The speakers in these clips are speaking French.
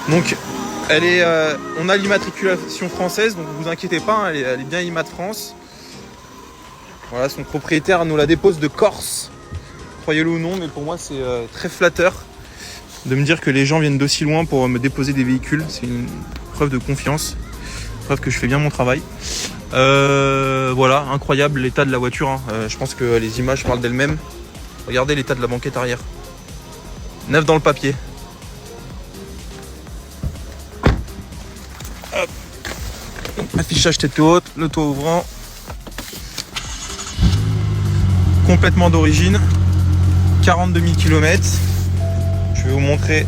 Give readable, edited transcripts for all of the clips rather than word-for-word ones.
Donc on a l'immatriculation française, donc vous inquiétez pas, hein, elle est bien IMAT France. Voilà, son propriétaire nous la dépose de Corse, croyez-le ou non, mais pour moi c'est très flatteur de me dire que les gens viennent d'aussi loin pour me déposer des véhicules. C'est une preuve de confiance, preuve que je fais bien mon travail. Voilà, incroyable l'état de la voiture, hein. Je pense que les images parlent d'elles-mêmes. Regardez l'état de la banquette arrière, neuf dans le papier. Hop. Affichage tête haute, le toit ouvrant, complètement d'origine, 42 000 km. Je vais vous montrer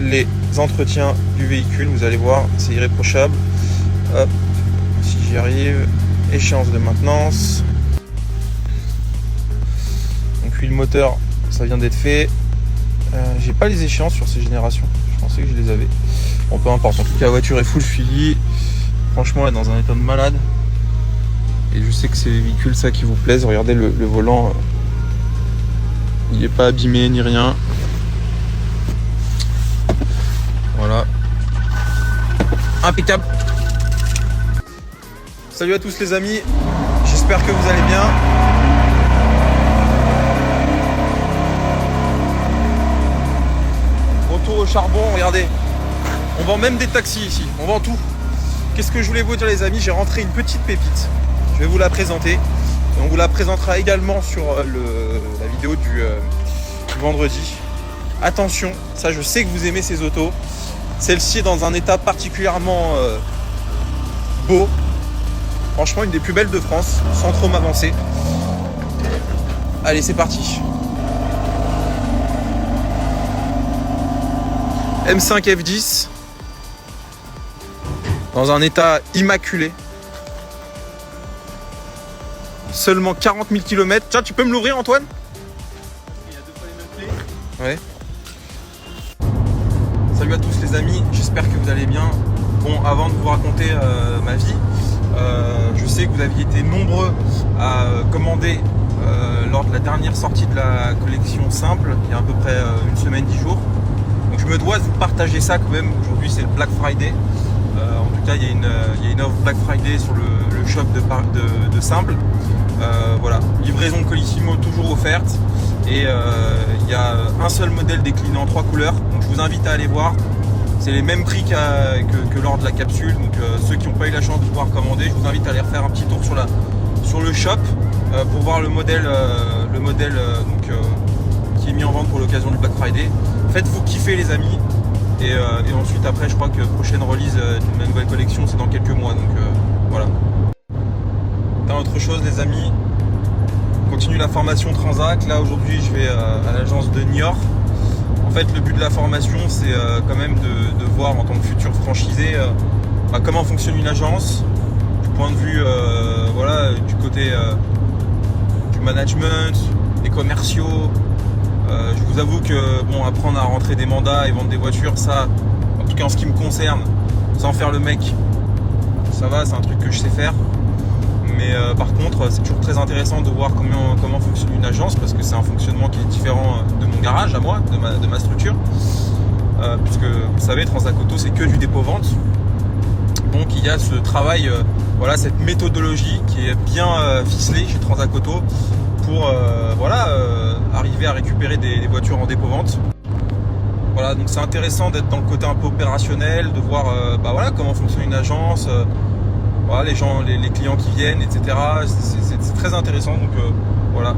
les entretiens du véhicule, vous allez voir, c'est irréprochable. Hop, si j'y arrive, échéance de maintenance. Donc huile moteur, ça vient d'être fait. J'ai pas les échéances sur ces générations, je pensais que je les avais. Bon, peu importe, en tout cas la voiture est full suivi. Franchement, elle est dans un état de malade. Et je sais que c'est les véhicules ça qui vous plaisent. Regardez le volant, il n'est pas abîmé ni rien. Voilà, impeccable. Salut à tous les amis, j'espère que vous allez bien. Retour au charbon, regardez. On vend même des taxis ici, on vend tout. Qu'est-ce que je voulais vous dire les amis, j'ai rentré une petite pépite. Je vais vous la présenter. Et on vous la présentera également sur la vidéo du vendredi. Attention, ça je sais que vous aimez ces autos. Celle-ci est dans un état particulièrement beau. Franchement, une des plus belles de France, sans trop m'avancer. Allez, c'est parti. M5 F10. Dans un état immaculé. Seulement 40 000 km. Tiens, tu peux me l'ouvrir, Antoine? Il y a deux fois les mêmes clés. Ouais. Salut à tous les amis, j'espère que vous allez bien. Bon, avant de vous raconter ma vie, je sais que vous aviez été nombreux à commander lors de la dernière sortie de la collection simple, il y a à peu près une semaine, 10 jours. Donc je me dois de vous partager ça quand même. Aujourd'hui c'est le Black Friday. En tout cas il y a une offre Black Friday sur le shop de simple. Voilà, livraison Colissimo toujours offerte. Et il y a un seul modèle décliné en 3 couleurs. Donc je vous invite à aller voir. C'est les mêmes prix que lors de la capsule. Donc ceux qui n'ont pas eu la chance de pouvoir commander, je vous invite à aller refaire un petit tour sur le shop pour voir le modèle qui est mis en vente pour l'occasion du Black Friday. Faites-vous kiffer les amis. Et ensuite après je crois que prochaine release d'une nouvelle collection c'est dans quelques mois. Donc voilà. T'as autre chose les amis. On continue la formation Transac. Là aujourd'hui je vais à l'agence de Niort. En fait le but de la formation c'est quand même de voir en tant que futur franchisé comment fonctionne une agence. Du point de vue voilà, du côté du management, des commerciaux. Je vous avoue que bon, apprendre à rentrer des mandats et vendre des voitures, ça, en tout cas en ce qui me concerne, sans faire le mec, ça va, c'est un truc que je sais faire. Mais par contre, c'est toujours très intéressant de voir comment fonctionne une agence, parce que c'est un fonctionnement qui est différent de mon garage à moi, de ma structure. Puisque vous savez, Transac Auto, c'est que du dépôt-vente. Donc il y a ce travail, voilà, cette méthodologie qui est bien ficelée chez Transac Auto pour arriver à récupérer des voitures en dépôt-vente. Voilà, donc c'est intéressant d'être dans le côté un peu opérationnel, de voir comment fonctionne une agence, voilà, les gens, les clients qui viennent, etc. C'est très intéressant. Donc voilà,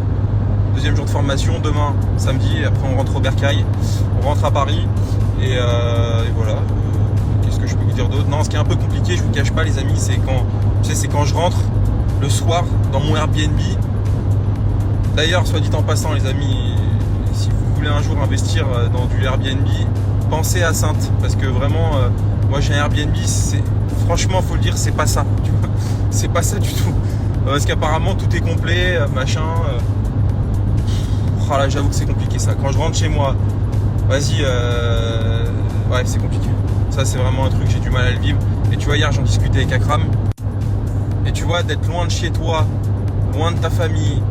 deuxième jour de formation, demain samedi, après on rentre au Bercail, on rentre à Paris et voilà. Qu'est-ce que je peux vous dire d'autre? Non, ce qui est un peu compliqué, je vous cache pas les amis, c'est quand je rentre le soir dans mon Airbnb. D'ailleurs, soit dit en passant les amis, si vous voulez un jour investir dans du Airbnb, pensez à Saintes, parce que vraiment, moi j'ai un Airbnb, franchement faut le dire, c'est pas ça, tu vois, c'est pas ça du tout, parce qu'apparemment tout est complet, machin. Oh là, j'avoue que c'est compliqué ça. Quand je rentre chez moi, vas-y, ouais, c'est compliqué. Ça c'est vraiment un truc, j'ai du mal à le vivre. Et tu vois, hier j'en discutais avec Akram, et tu vois, d'être loin de chez toi, loin de ta famille,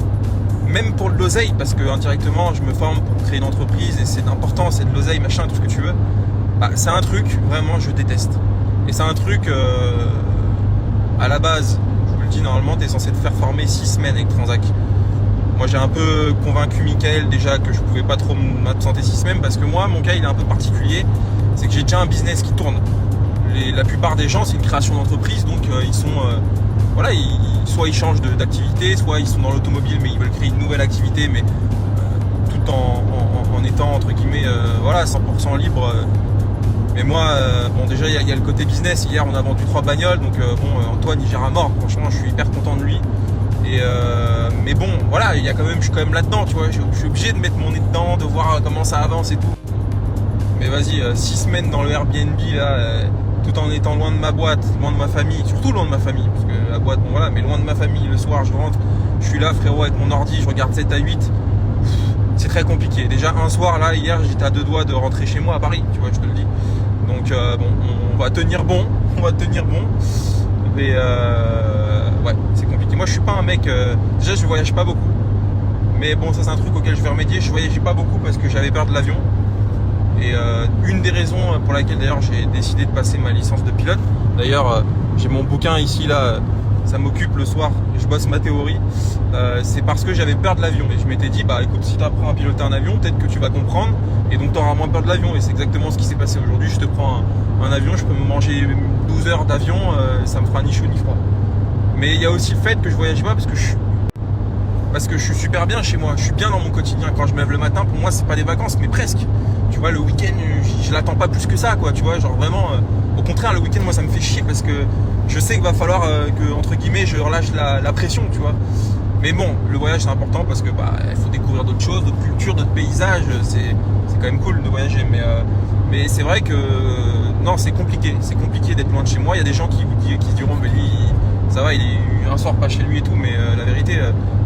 même pour de l'oseille, parce que indirectement je me forme pour créer une entreprise et c'est important, c'est de l'oseille, machin, tout ce que tu veux. c'est un truc, vraiment, je déteste. Et c'est un truc, à la base, je vous le dis, normalement, tu es censé te faire former 6 semaines avec Transac. Moi, j'ai un peu convaincu Mickaël déjà que je pouvais pas trop m'absenter 6 semaines parce que moi, mon cas, il est un peu particulier. C'est que j'ai déjà un business qui tourne. La plupart des gens, c'est une création d'entreprise, donc ils sont... voilà, soit ils changent d'activité, soit ils sont dans l'automobile, mais ils veulent créer une nouvelle activité, mais tout en étant, entre guillemets, voilà, 100% libre. Mais moi, bon, déjà, il y a le côté business. Hier, on a vendu 3 bagnoles, donc bon, Antoine, il gère à mort. Franchement, je suis hyper content de lui. Mais bon, voilà, je suis quand même là-dedans, tu vois. Je suis obligé de mettre mon nez dedans, de voir comment ça avance et tout. Mais vas-y, 6 semaines dans le Airbnb, là, tout en étant loin de ma boîte, loin de ma famille, surtout loin de ma famille, parce que la boîte, bon voilà, mais loin de ma famille, le soir, je rentre, je suis là, frérot, avec mon ordi, je regarde 7 à 8. C'est très compliqué. Déjà, un soir, là, hier, j'étais à 2 doigts de rentrer chez moi à Paris, tu vois, je te le dis. Donc, bon, on va tenir bon, Mais ouais, c'est compliqué. Moi, je suis pas un mec. Déjà, je voyage pas beaucoup. Mais bon, ça, c'est un truc auquel je vais remédier. Je voyageais pas beaucoup parce que j'avais peur de l'avion. Et une des raisons pour laquelle d'ailleurs j'ai décidé de passer ma licence de pilote. D'ailleurs, j'ai mon bouquin ici, là. Ça m'occupe le soir. Je bosse ma théorie. C'est parce que j'avais peur de l'avion. Et je m'étais dit, bah écoute, si tu apprends à piloter un avion, peut-être que tu vas comprendre. Et donc, tu auras moins peur de l'avion. Et c'est exactement ce qui s'est passé aujourd'hui. Je te prends un avion, je peux me manger 12 heures d'avion, ça me fera ni chaud ni froid. Mais il y a aussi le fait que je voyage pas parce que je suis super bien chez moi. Je suis bien dans mon quotidien. Quand je me lève le matin, pour moi, c'est pas des vacances, mais presque. Tu vois, le week-end, je l'attends pas plus que ça, quoi. Tu vois, genre vraiment. Au contraire, le week-end, moi, ça me fait chier parce que je sais qu'il va falloir que, entre guillemets, je relâche la pression, tu vois. Mais bon, le voyage, c'est important parce que il faut découvrir d'autres choses, d'autres cultures, d'autres paysages. C'est quand même cool de voyager, mais c'est vrai que non, c'est compliqué. C'est compliqué d'être loin de chez moi. Il y a des gens qui diront, mais lui, ça va, il est un soir pas chez lui et tout. Mais la vérité,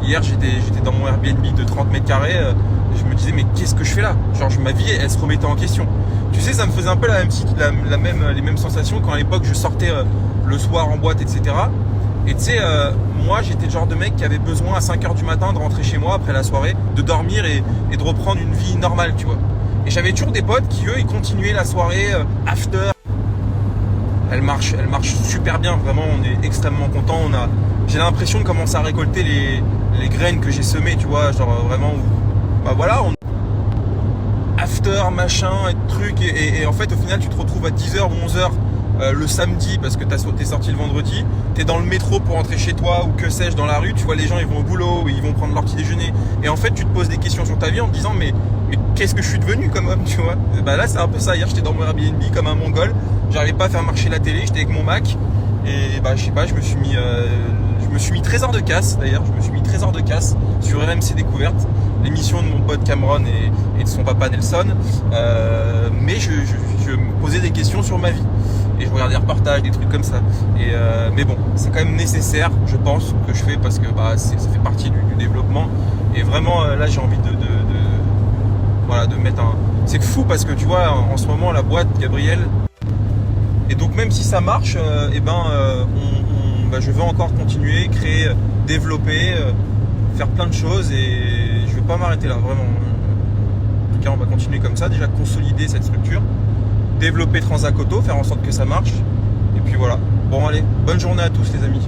hier, j'étais dans mon Airbnb de 30 mètres carrés. Je me disais, mais qu'est-ce que je fais là? Genre, ma vie, elle se remettait en question. Tu sais, ça me faisait un peu les mêmes sensations quand à l'époque je sortais le soir en boîte, etc. Et tu sais, moi, j'étais le genre de mec qui avait besoin à 5h du matin de rentrer chez moi après la soirée, de dormir et de reprendre une vie normale, tu vois. Et j'avais toujours des potes qui, eux, ils continuaient la soirée after. Elle marche super bien, vraiment, on est extrêmement contents. J'ai l'impression de commencer à récolter les graines que j'ai semées, tu vois, genre vraiment, bah voilà, after, machin, et trucs, et en fait, au final, tu te retrouves à 10h ou 11h le samedi parce que t'es sorti le vendredi, t'es dans le métro pour rentrer chez toi ou que sais-je dans la rue, tu vois les gens ils vont au boulot, ils vont prendre leur petit déjeuner et en fait tu te poses des questions sur ta vie en te disant mais qu'est-ce que je suis devenu comme homme, tu vois. Et bah là c'est un peu ça. Hier j'étais dans mon Airbnb comme un mongol, j'arrivais pas à faire marcher la télé, j'étais avec mon Mac et bah je sais pas, je me suis mis 13 heures de casse d'ailleurs, sur RMC Découverte, l'émission de mon pote Cameron et de son papa Nelson, mais je me posais des questions sur ma vie. Et je regardais des reportages, des trucs comme ça. Mais bon, c'est quand même nécessaire, je pense, que je fais parce que ça fait partie du développement. Et vraiment, là, j'ai envie de mettre un... C'est fou parce que tu vois, en ce moment, la boîte, Gabriel... Et donc, même si ça marche, je veux encore continuer, créer, développer, faire plein de choses. Et je vais pas m'arrêter là, vraiment. En tout cas, on va continuer comme ça. Déjà, consolider cette structure. Développer Transac Auto, faire en sorte que ça marche. Et puis voilà. Bon allez, bonne journée à tous les amis.